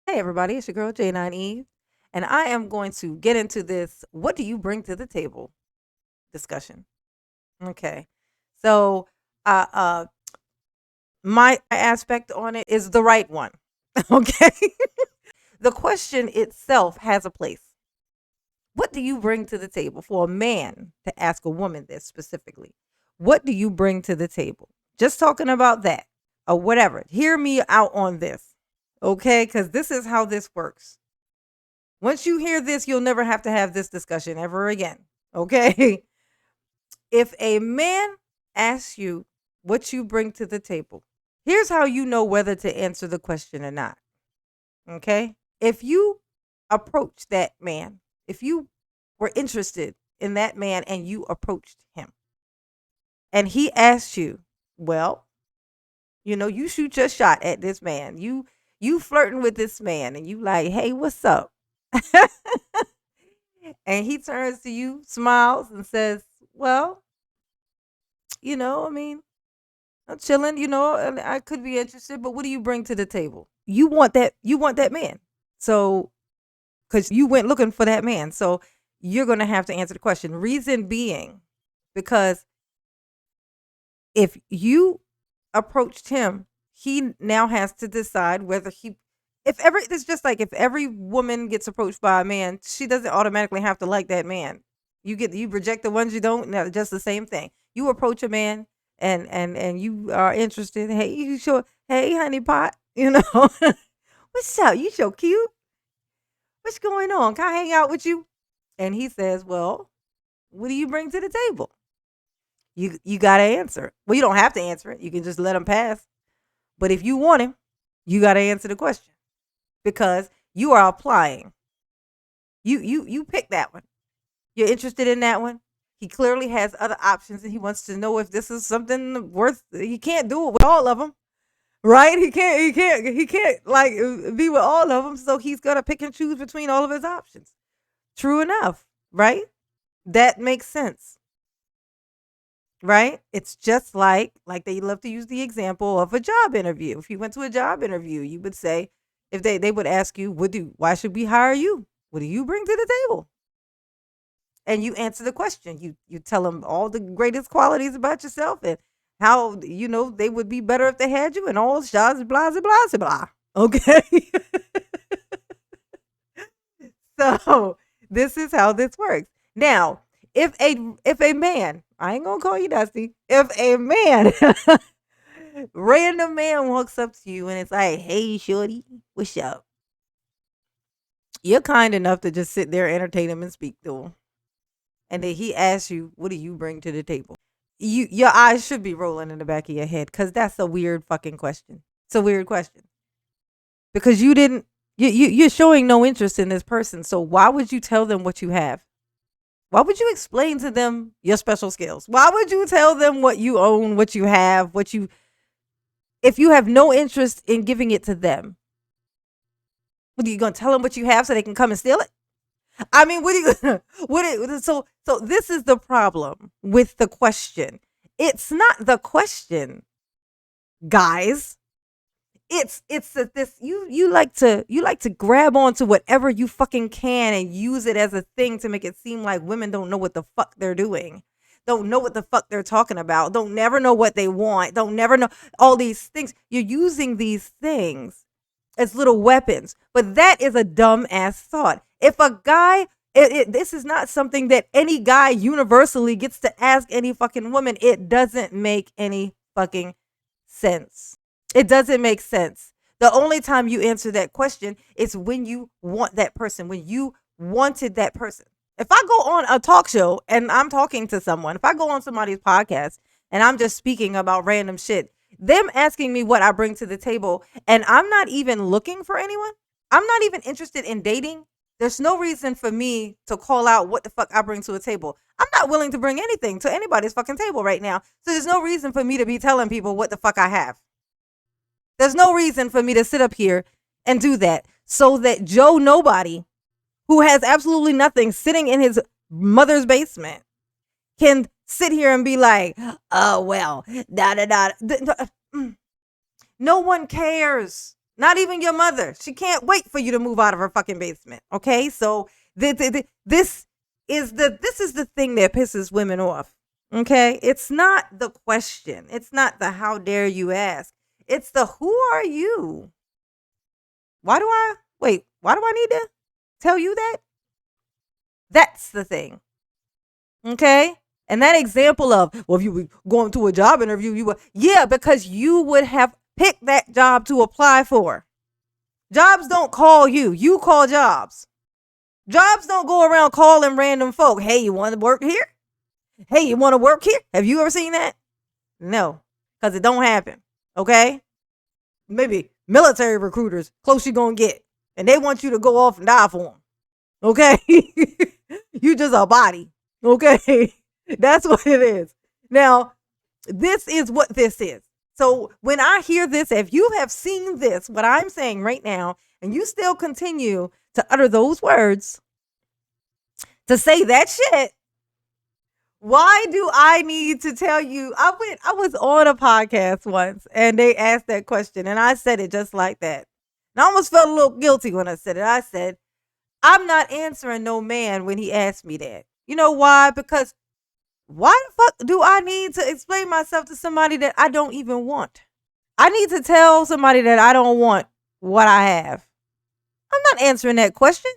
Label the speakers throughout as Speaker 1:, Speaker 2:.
Speaker 1: Hey everybody, it's your girl J9 Eve, and I am going to get into this what do you bring to the table discussion. Okay. So uh uh my aspect on it is the right one. Okay. The question itself has a place. What do you bring to the table for a man to ask a woman this specifically? What do you bring to the table? Just talking about that or whatever. Hear me out on this. Okay, because this is how this works. Once you hear this, you'll never have to have this discussion ever again. Okay. If a man asks you what you bring to the table, here's how you know whether to answer the question or not. Okay. If you approach that man, if you were interested in that man and you approached him and he asked you, well, you shoot your shot at this man. You flirting with this man and you like, hey, what's up? And he turns to you, smiles, and says, well, I mean, I'm chilling, and I could be interested, but what do you bring to the table? You want that man. So, because you went looking for that man. So, you're going to have to answer the question. Reason being, because if you approached him, he now has to decide whether it's just like if every woman gets approached by a man, she doesn't automatically have to like that man. You reject the ones you don't. No, just the same thing. You approach a man and you are interested. Hey, you sure? Hey, honey pot. What's up? You so cute. What's going on? Can I hang out with you? And he says, well, what do you bring to the table? You gotta answer. Well, you don't have to answer it. You can just let him pass. But if you want him, you gotta answer the question because you are applying. You pick that one. You're interested in that one. He clearly has other options, and he wants to know if this is something worth. He can't do it with all of them, right? He can't. He can't. He can't like be with all of them. So he's gonna pick and choose between all of his options. True enough, right? That makes sense, right? It's just like they love to use the example of a job interview. If you went to a job interview, you would say, if they would ask you, why should we hire you? What do you bring to the table? And you answer the question. You tell them all the greatest qualities about yourself and how they would be better if they had you and all shots blah blah blah blah. Okay. So this is how this works. Now, if a man, I ain't gonna call you Dusty. If a man, random man walks up to you and it's like, hey shorty, what's up? You're kind enough to just sit there, entertain him, and speak to him. And then he asks you, what do you bring to the table? Your eyes should be rolling in the back of your head because that's a weird fucking question. It's a weird question because you didn't. You're showing no interest in this person. So why would you tell them what you have? Why would you explain to them your special skills? Why would you tell them what you own, what you have, if you have no interest in giving it to them? What are you gonna tell them what you have so they can come and steal it? I mean, what do you so this is the problem with the question. It's not the question, guys. It's that this you like to grab onto whatever you fucking can and use it as a thing to make it seem like women don't know what the fuck they're doing. Don't know what the fuck they're talking about. Don't never know what they want. Don't never know all these things. You're using these things as little weapons. But that is a dumb ass thought. If a guy, this is not something that any guy universally gets to ask any fucking woman. It doesn't make any fucking sense. It doesn't make sense. The only time you answer that question is when you want that person, when you wanted that person. If I go on a talk show and I'm talking to someone, if I go on somebody's podcast and I'm just speaking about random shit, them asking me what I bring to the table, and I'm not even looking for anyone, I'm not even interested in dating. There's no reason for me to call out what the fuck I bring to a table. I'm not willing to bring anything to anybody's fucking table right now. So there's no reason for me to be telling people what the fuck I have. There's no reason for me to sit up here and do that so that Joe Nobody, who has absolutely nothing, sitting in his mother's basement, can sit here and be like, oh, well, da da da. No one cares. Not even your mother. She can't wait for you to move out of her fucking basement. Okay, so this is the thing that pisses women off. Okay, it's not the question. It's not the how dare you ask. It's the who are you? Why do I wait? Why do I need to tell you that? That's the thing. Okay. And that example of, well, if you were going to a job interview, you would, yeah, because you would have picked that job to apply for. Jobs don't call you, you call jobs. Jobs don't go around calling random folk. Hey, you want to work here? Hey, you want to work here? Have you ever seen that? No, because it don't happen. Okay. Maybe military recruiters, close you gonna get. And they want you to go off and die for them. Okay. You just a body. Okay. That's what it is. Now, this is what this is. So when I hear this, if you have seen this, what I'm saying right now, and you still continue to utter those words, to say that shit, why do I need to tell you? I was on a podcast once and they asked that question and I said it just like that. And I almost felt a little guilty when I said it. I said, I'm not answering no man when he asked me that. You know why? Because why the fuck do I need to explain myself to somebody that I don't even want? I need to tell somebody that I don't want what I have. I'm not answering that question.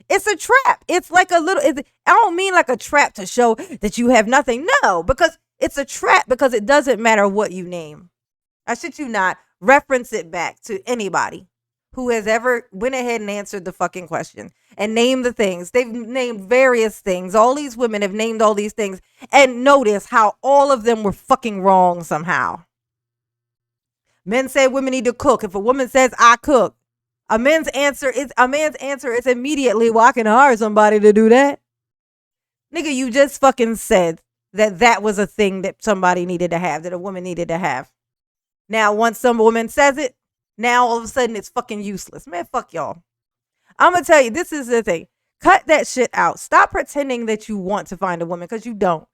Speaker 1: It's a trap. It's like a little, I don't mean like a trap to show that you have nothing. No, because it's a trap because it doesn't matter what you name. I shit you not, reference it back to anybody who has ever went ahead and answered the fucking question and named the things. They've named various things. All these women have named all these things and notice how all of them were fucking wrong somehow. Men say women need to cook. If a woman says I cook, a man's answer is immediately, well, I can hire somebody to do that. Nigga, you just fucking said that was a thing that somebody needed to have, that a woman needed to have. Now, once some woman says it, now all of a sudden it's fucking useless. Man, fuck y'all. I'm going to tell you, this is the thing. Cut that shit out. Stop pretending that you want to find a woman because you don't.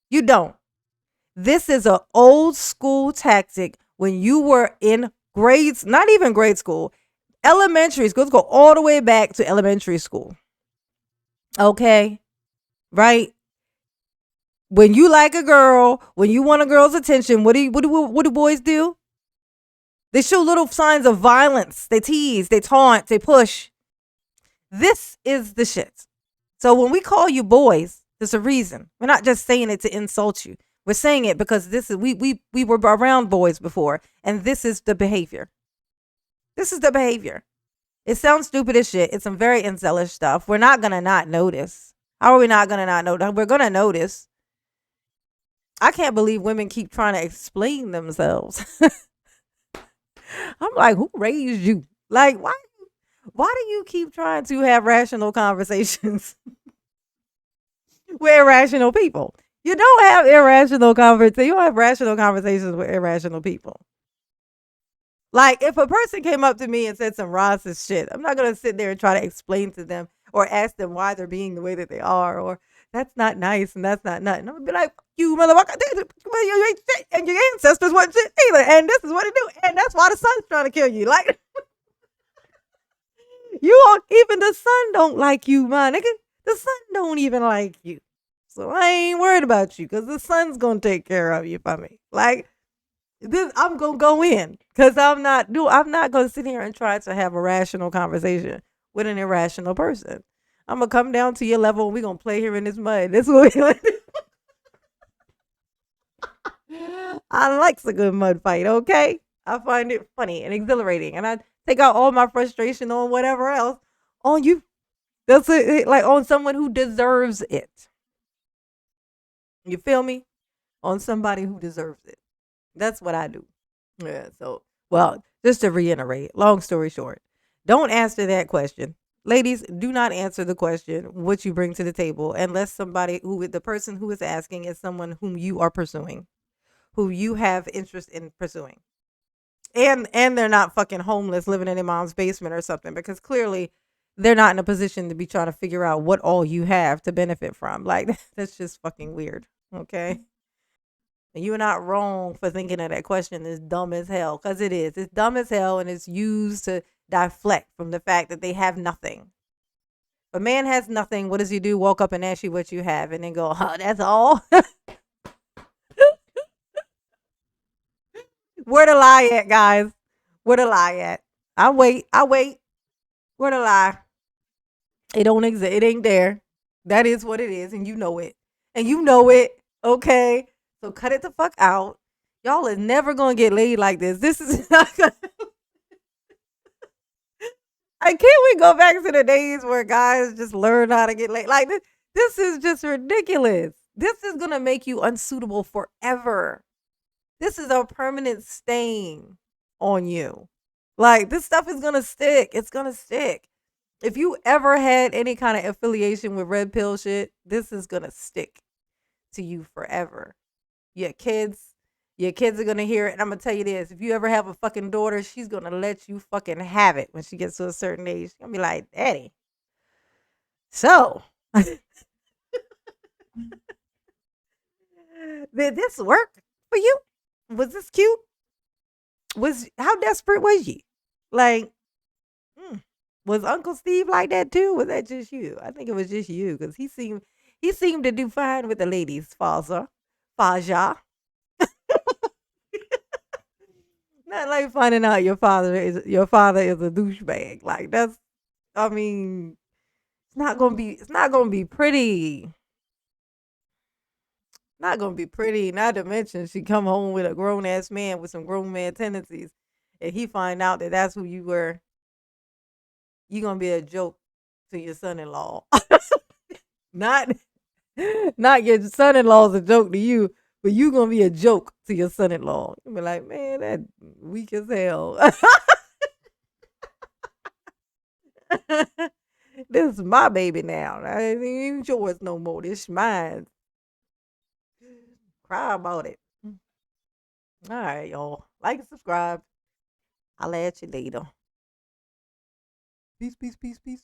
Speaker 1: You don't. This is an old school tactic when you were in grades, not even grade school, elementary school. Let's go all the way back to elementary school. Okay? Right? When you like a girl, when you want a girl's attention, what do boys do? They show little signs of violence. They tease, they taunt, they push. This is the shit. So when we call you boys, there's a reason. We're not just saying it to insult you. We're saying it because this is we were around boys before, and this is the behavior. This is the behavior. It sounds stupid as shit. It's some very incelish stuff. We're not gonna not notice. How are we not gonna not notice? We're gonna notice. I can't believe women keep trying to explain themselves. I'm like, who raised you? Like, why do you keep trying to have rational conversations with irrational people? You don't have irrational conversations. You don't have rational conversations with irrational people. Like, if a person came up to me and said some racist shit, I'm not going to sit there and try to explain to them or ask them why they're being the way that they are, or that's not nice and that's not nothing. I'm going to be like, you motherfucker, you ain't shit, and your ancestors weren't shit either, and this is what it do, and that's why the sun's trying to kill you. Like, even the sun don't like you, my nigga. The sun don't even like you. So I ain't worried about you because the sun's going to take care of you for me. Like, this, I'm going to go in because I'm not going to sit here and try to have a rational conversation with an irrational person. I'm going to come down to your level and we're going to play here in this mud. This is what we're going to do. I like a good mud fight, okay? I find it funny and exhilarating. And I take out all my frustration on whatever else on you. That's it, like on someone who deserves it. You feel me? On somebody who deserves it. That's what I do. Yeah. So, well, just to reiterate, long story short, don't answer that question. Ladies, do not answer the question what you bring to the table unless the person who is asking is someone whom you are pursuing, who you have interest in pursuing. And they're not fucking homeless living in their mom's basement or something, because clearly they're not in a position to be trying to figure out what all you have to benefit from. Like, that's just fucking weird. Okay. And you're not wrong for thinking of that question is dumb as hell, because it is. It's dumb as hell, and it's used to deflect from the fact that they have nothing. If a man has nothing, what does he do? Walk up and ask you what you have, and then go, "Oh, that's all." Where the lie at, guys? Where the lie at? I wait. I wait. Where the lie? It don't exist. It ain't there. That is what it is, and you know it. And you know it. Okay. So cut it the fuck out. Y'all is never gonna get laid like this. This is not gonna. I can't we go back to the days where guys just learn how to get laid? Like this is just ridiculous. This is gonna make you unsuitable forever. This is a permanent stain on you. Like this stuff is gonna stick. It's gonna stick. If you ever had any kind of affiliation with red pill shit, this is gonna stick to you forever. Your kids, your kids are gonna hear it. And I'm gonna tell you this: if you ever have a fucking daughter, she's gonna let you fucking have it when she gets to a certain age. She's gonna be like, "Daddy, so did this work for you? Was this cute? Was how desperate was you? Like, mm, was Uncle Steve like that too? Was that just you? I think it was just you because he seemed to do fine with the ladies, Faja. Not like finding out your father is a douchebag. Like that's I mean, it's not gonna be pretty. Not gonna be pretty. Not to mention she come home with a grown ass man with some grown man tendencies. And he find out that that's who you were, you gonna be a joke to your son in law. not not your son in law's a joke to you, but you gonna be a joke to your son in law. You be like, man, that weak as hell. This is my baby now. I ain't even yours no more. This is mine. Cry about it. All right, y'all. Like and subscribe. I'll at you later. Peace, peace, peace, peace.